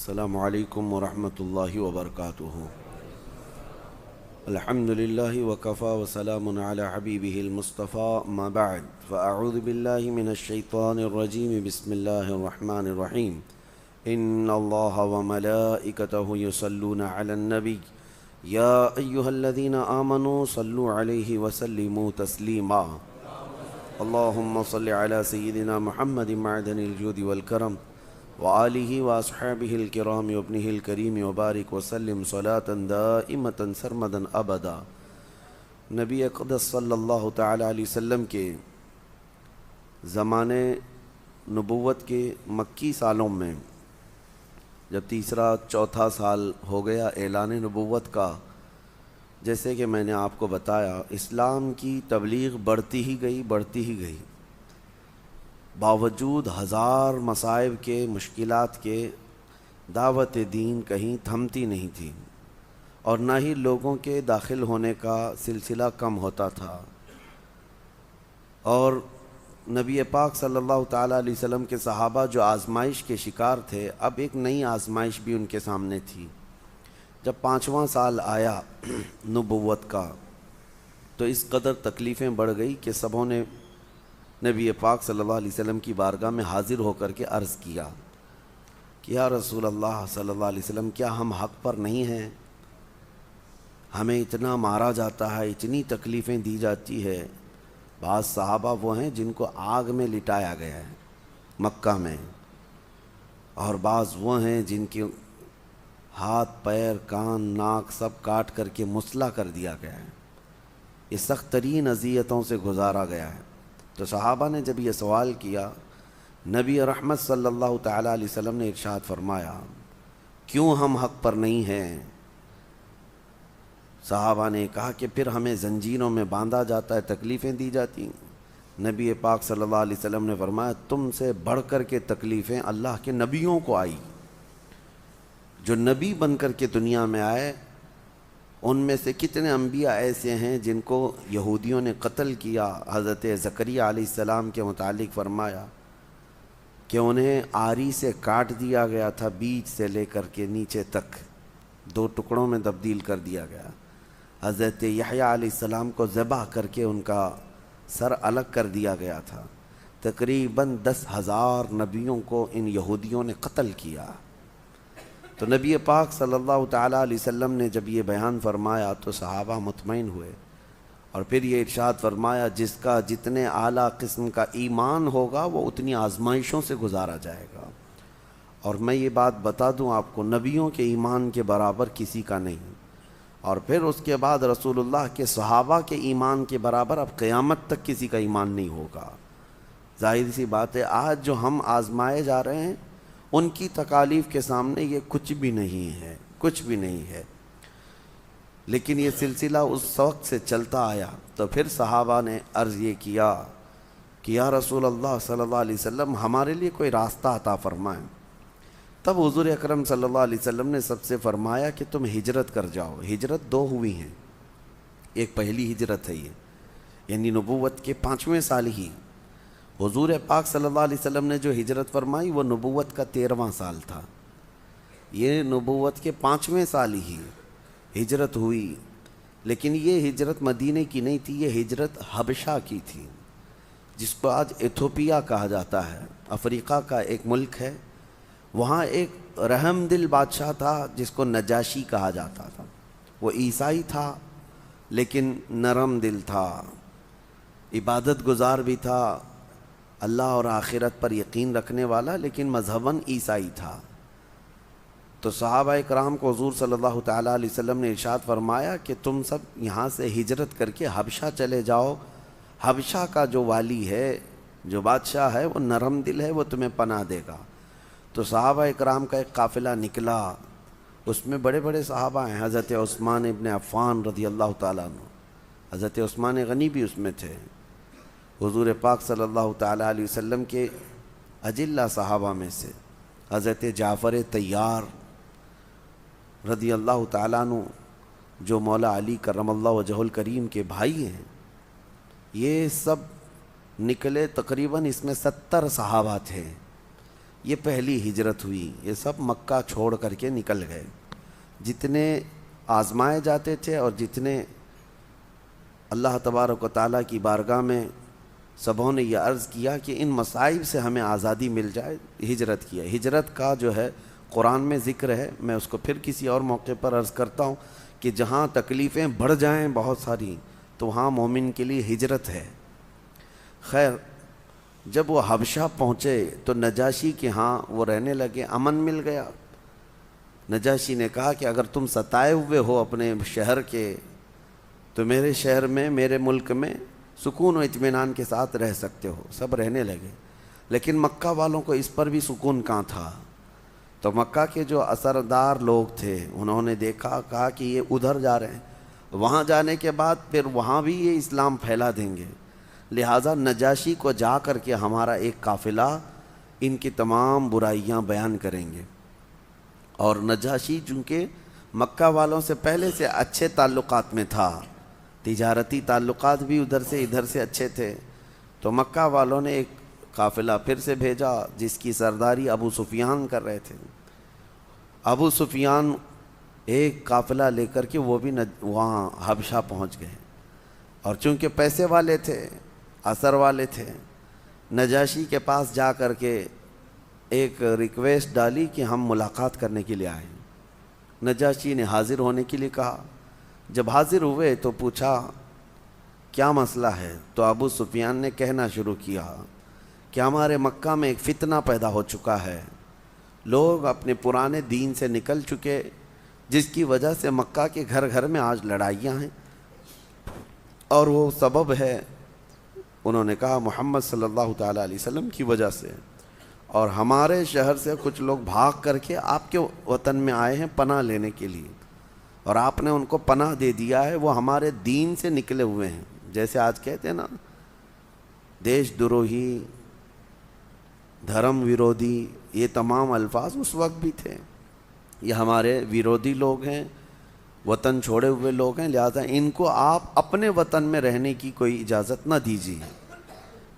السلام علیکم ورحمۃ اللہ وبرکاتہ۔ الحمد للہ وکفا وسلام علی حبیبہ المصطفیٰ، اما بعد فاعوذ باللہ من الشیطان الرجیم، بسم اللہ الرحمن الرحیم۔ ان اللہ وملائکتہ یصلون علی النبی یا ایہا الذین آمنوا صلوا علیہ وسلموا تسلیما۔ اللہم صل علی سیدنا محمد معدن الجود والکرم وآلہ واصحابہ الکرام وابنہ الکریم وبارک وسلم صلاۃ دائمۃ سرمدا ابدا۔ نبی اقدس صلی اللہ تعالی علیہ وسلم کے زمانے نبوت کے مکی سالوں میں جب تیسرا چوتھا سال ہو گیا اعلان نبوت کا، جیسے کہ میں نے آپ کو بتایا، اسلام کی تبلیغ بڑھتی ہی گئی، باوجود ہزار مصائب کے، مشکلات کے، دعوت دین کہیں تھمتی نہیں تھی، اور نہ ہی لوگوں کے داخل ہونے کا سلسلہ کم ہوتا تھا۔ اور نبی پاک صلی اللہ تعالیٰ علیہ وسلم کے صحابہ جو آزمائش کے شکار تھے، اب ایک نئی آزمائش بھی ان کے سامنے تھی۔ جب 5واں سال آیا نبوت کا تو اس قدر تکلیفیں بڑھ گئی کہ سبوں نے نبی پاک صلی اللہ علیہ وسلم کی بارگاہ میں حاضر ہو کر کے عرض کیا کہ یا رسول اللہ صلی اللہ علیہ وسلم، کیا ہم حق پر نہیں ہیں؟ ہمیں اتنا مارا جاتا ہے، اتنی تکلیفیں دی جاتی ہے۔ بعض صحابہ وہ ہیں جن کو آگ میں لٹایا گیا ہے مکہ میں، اور بعض وہ ہیں جن کے ہاتھ، پیر، کان، ناک سب کاٹ کر کے مسلح کر دیا گیا ہے۔ یہ سخت ترین اذیتوں سے گزارا گیا ہے۔ تو صحابہ نے جب یہ سوال کیا، نبی رحمت صلی اللہ تعالیٰ علیہ وسلم نے ارشاد فرمایا، کیوں ہم حق پر نہیں ہیں؟ صحابہ نے کہا کہ پھر ہمیں زنجیروں میں باندھا جاتا ہے، تکلیفیں دی جاتی ہیں۔ نبی پاک صلی اللہ علیہ وسلم نے فرمایا، تم سے بڑھ کر کے تکلیفیں اللہ کے نبیوں کو آئی۔ جو نبی بن کر کے دنیا میں آئے، ان میں سے کتنے انبیاء ایسے ہیں جن کو یہودیوں نے قتل کیا۔ حضرت زکریا علیہ السلام کے متعلق فرمایا کہ انہیں آری سے کاٹ دیا گیا تھا، بیچ سے لے کر کے نیچے تک 2 ٹکڑوں میں تبدیل کر دیا گیا۔ حضرت یحییٰ علیہ السلام کو ذبح کر کے ان کا سر الگ کر دیا گیا تھا۔ تقریباً 10,000 نبیوں کو ان یہودیوں نے قتل کیا۔ تو نبی پاک صلی اللہ تعالیٰ علیہ وسلم نے جب یہ بیان فرمایا تو صحابہ مطمئن ہوئے، اور پھر یہ ارشاد فرمایا، جس کا جتنے اعلیٰ قسم کا ایمان ہوگا وہ اتنی آزمائشوں سے گزارا جائے گا۔ اور میں یہ بات بتا دوں آپ کو، نبیوں کے ایمان کے برابر کسی کا نہیں، اور پھر اس کے بعد رسول اللہ کے صحابہ کے ایمان کے برابر اب قیامت تک کسی کا ایمان نہیں ہوگا۔ ظاہر سی بات ہے، آج جو ہم آزمائے جا رہے ہیں ان کی تکالیف کے سامنے یہ کچھ بھی نہیں ہے۔ لیکن یہ سلسلہ اس وقت سے چلتا آیا، تو پھر صحابہ نے عرض یہ کیا کہ یا رسول اللہ صلی اللہ علیہ وسلم، ہمارے لیے کوئی راستہ عطا فرمائیں۔ تب حضور اکرم صلی اللہ علیہ وسلم نے سب سے فرمایا کہ تم ہجرت کر جاؤ۔ ہجرت 2 ہوئی ہیں، ایک پہلی ہجرت ہے یہ، یعنی نبوت کے 5ویں سال ہی حضور پاک صلی اللہ علیہ وسلم نے جو ہجرت فرمائی وہ نبوت کا 13واں سال تھا۔ یہ نبوت کے 5ویں سال ہی ہجرت ہوئی، لیکن یہ ہجرت مدینے کی نہیں تھی، یہ ہجرت حبشہ کی تھی، جس کو آج ایتھوپیا کہا جاتا ہے۔ افریقہ کا ایک ملک ہے، وہاں ایک رحم دل بادشاہ تھا جس کو نجاشی کہا جاتا تھا۔ وہ عیسائی تھا لیکن نرم دل تھا، عبادت گزار بھی تھا، اللہ اور آخرت پر یقین رکھنے والا، لیکن مذہباً عیسائی تھا۔ تو صحابہ کرام کو حضور صلی اللہ تعالیٰ علیہ وسلم نے ارشاد فرمایا کہ تم سب یہاں سے ہجرت کر کے حبشہ چلے جاؤ، حبشہ کا جو والی ہے، جو بادشاہ ہے، وہ نرم دل ہے، وہ تمہیں پناہ دے گا۔ تو صحابہ کرام کا ایک قافلہ نکلا، اس میں بڑے بڑے صحابہ ہیں، حضرت عثمان ابن عفان رضی اللہ تعالیٰ عنہ، حضرت عثمان غنی بھی اس میں تھے، حضور پاک صلی اللہ تعالیٰ علیہ وسلم کے اجلہ صحابہ میں سے حضرت جعفر طیار رضی اللہ تعالیٰ عنہ، جو مولا علی کرم اللہ وجہ الکریم کے بھائی ہیں، یہ سب نکلے۔ تقریباً اس میں 70 صحابہ تھے۔ یہ پہلی ہجرت ہوئی. یہ سب مکہ چھوڑ کر کے نکل گئے. جتنے آزمائے جاتے تھے اور جتنے اللہ تبارک و تعالیٰ کی بارگاہ میں سبوں نے یہ عرض کیا کہ ان مصائب سے ہمیں آزادی مل جائے, ہجرت کیا. ہجرت کا جو ہے قرآن میں ذکر ہے, میں اس کو پھر کسی اور موقع پر عرض کرتا ہوں کہ جہاں تکلیفیں بڑھ جائیں بہت ساری تو وہاں مومن کے لیے ہجرت ہے. خیر, جب وہ حبشہ پہنچے تو نجاشی کے ہاں وہ رہنے لگے, امن مل گیا. نجاشی نے کہا کہ اگر تم ستائے ہوئے ہو اپنے شہر کے تو میرے شہر میں, میرے ملک میں سکون و اطمینان کے ساتھ رہ سکتے ہو. سب رہنے لگے. لیکن مکہ والوں کو اس پر بھی سکون کہاں تھا. تو مکہ کے جو اثردار لوگ تھے انہوں نے دیکھا, کہا کہ یہ ادھر جا رہے ہیں, وہاں جانے کے بعد پھر وہاں بھی یہ اسلام پھیلا دیں گے, لہٰذا نجاشی کو جا کر کے ہمارا ایک قافلہ ان کی تمام برائیاں بیان کریں گے. اور نجاشی چونکہ مکہ والوں سے پہلے سے اچھے تعلقات میں تھا, تجارتی تعلقات بھی ادھر سے اچھے تھے, تو مکہ والوں نے ایک قافلہ پھر سے بھیجا جس کی سرداری ابو سفیان کر رہے تھے. ابو سفیان ایک قافلہ لے کر کے وہ بھی وہاں حبشہ پہنچ گئے, اور چونکہ پیسے والے تھے, اثر والے تھے, نجاشی کے پاس جا کر کے ایک ریکویسٹ ڈالی کہ ہم ملاقات کرنے کے لیے آئیں. نجاشی نے حاضر ہونے کے لیے کہا. جب حاضر ہوئے تو پوچھا کیا مسئلہ ہے, تو ابو سفیان نے کہنا شروع کیا کہ ہمارے مکہ میں ایک فتنہ پیدا ہو چکا ہے, لوگ اپنے پرانے دین سے نکل چکے, جس کی وجہ سے مکہ کے گھر گھر میں آج لڑائیاں ہیں, اور وہ سبب ہے, انہوں نے کہا, محمد صلی اللہ تعالیٰ علیہ وسلم کی وجہ سے. اور ہمارے شہر سے کچھ لوگ بھاگ کر کے آپ کے وطن میں آئے ہیں پناہ لینے کے لیے, اور آپ نے ان کو پناہ دے دیا ہے. وہ ہمارے دین سے نکلے ہوئے ہیں, جیسے آج کہتے ہیں نا دیش دروہی, دھرم ویرودھی, یہ تمام الفاظ اس وقت بھی تھے. یہ ہمارے ویرودھی لوگ ہیں, وطن چھوڑے ہوئے لوگ ہیں, لہذا ان کو آپ اپنے وطن میں رہنے کی کوئی اجازت نہ دیجیے.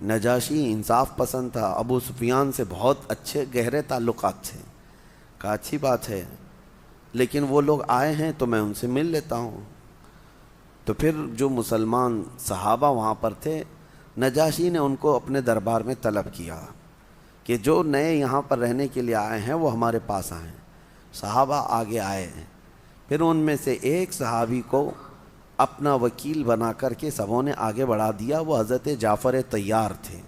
نجاشی انصاف پسند تھا, ابو سفیان سے بہت اچھے گہرے تعلقات تھے. کہا اچھی بات ہے, لیکن وہ لوگ آئے ہیں تو میں ان سے مل لیتا ہوں. تو پھر جو مسلمان صحابہ وہاں پر تھے, نجاشی نے ان کو اپنے دربار میں طلب کیا کہ جو نئے یہاں پر رہنے کے لیے آئے ہیں وہ ہمارے پاس آئیں. صحابہ آگے آئے ہیں. پھر ان میں سے ایک صحابی کو اپنا وکیل بنا کر کے سبوں نے آگے بڑھا دیا. وہ حضرت جعفر طیار تھے,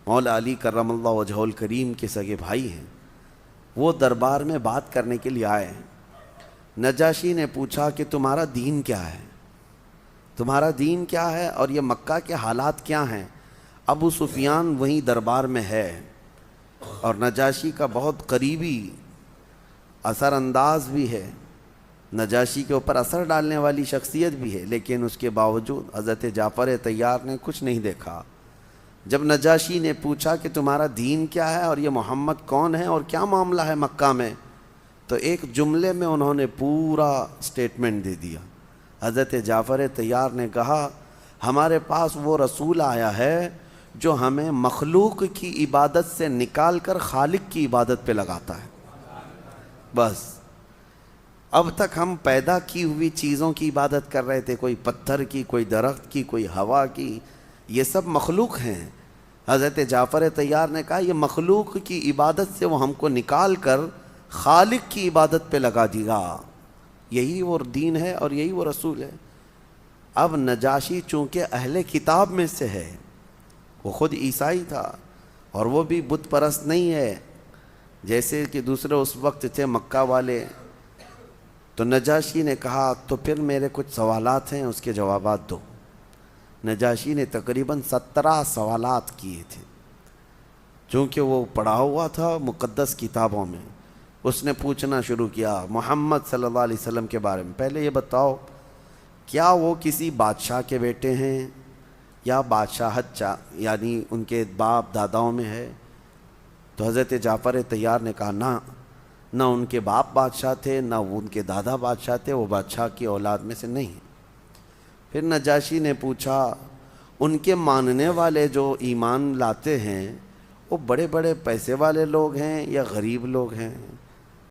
مولا علی کرم اللہ وجہہ الکریم کے سگے بھائی ہیں. وہ دربار میں بات کرنے کے لیے آئے. نجاشی نے پوچھا کہ تمہارا دین کیا ہے, تمہارا دین کیا ہے, اور یہ مکہ کے حالات کیا ہیں. ابو سفیان وہیں دربار میں ہے, اور نجاشی کا بہت قریبی اثر انداز بھی ہے, نجاشی کے اوپر اثر ڈالنے والی شخصیت بھی ہے, لیکن اس کے باوجود حضرت جعفر طیار نے کچھ نہیں دیکھا. جب نجاشی نے پوچھا کہ تمہارا دین کیا ہے اور یہ محمد کون ہے اور کیا معاملہ ہے مکہ میں, تو ایک جملے میں انہوں نے پورا سٹیٹمنٹ دے دیا. حضرت جعفر طیار نے کہا ہمارے پاس وہ رسول آیا ہے جو ہمیں مخلوق کی عبادت سے نکال کر خالق کی عبادت پہ لگاتا ہے. بس اب تک ہم پیدا کی ہوئی چیزوں کی عبادت کر رہے تھے, کوئی پتھر کی, کوئی درخت کی, کوئی ہوا کی, یہ سب مخلوق ہیں. حضرت جعفر طیار نے کہا یہ مخلوق کی عبادت سے وہ ہم کو نکال کر خالق کی عبادت پہ لگا دیا. یہی وہ دین ہے اور یہی وہ رسول ہے. اب نجاشی چونکہ اہل کتاب میں سے ہے, وہ خود عیسائی تھا, اور وہ بھی بت پرست نہیں ہے جیسے کہ دوسرے اس وقت تھے مکہ والے. تو نجاشی نے کہا تو پھر میرے کچھ سوالات ہیں, اس کے جوابات دو. نجاشی نے تقریباً 17 سوالات کیے تھے. چونکہ وہ پڑھا ہوا تھا مقدس کتابوں میں, اس نے پوچھنا شروع کیا محمد صلی اللہ علیہ وسلم کے بارے میں. پہلے یہ بتاؤ کیا وہ کسی بادشاہ کے بیٹے ہیں یا بادشاہت یعنی ان کے باپ داداؤں میں ہے. تو حضرت جعفر طیار نے کہا نہ ان کے باپ بادشاہ تھے, نہ ان کے دادا بادشاہ تھے, وہ بادشاہ کی اولاد میں سے نہیں. پھر نجاشی نے پوچھا ان کے ماننے والے جو ایمان لاتے ہیں وہ بڑے بڑے پیسے والے لوگ ہیں یا غریب لوگ ہیں؟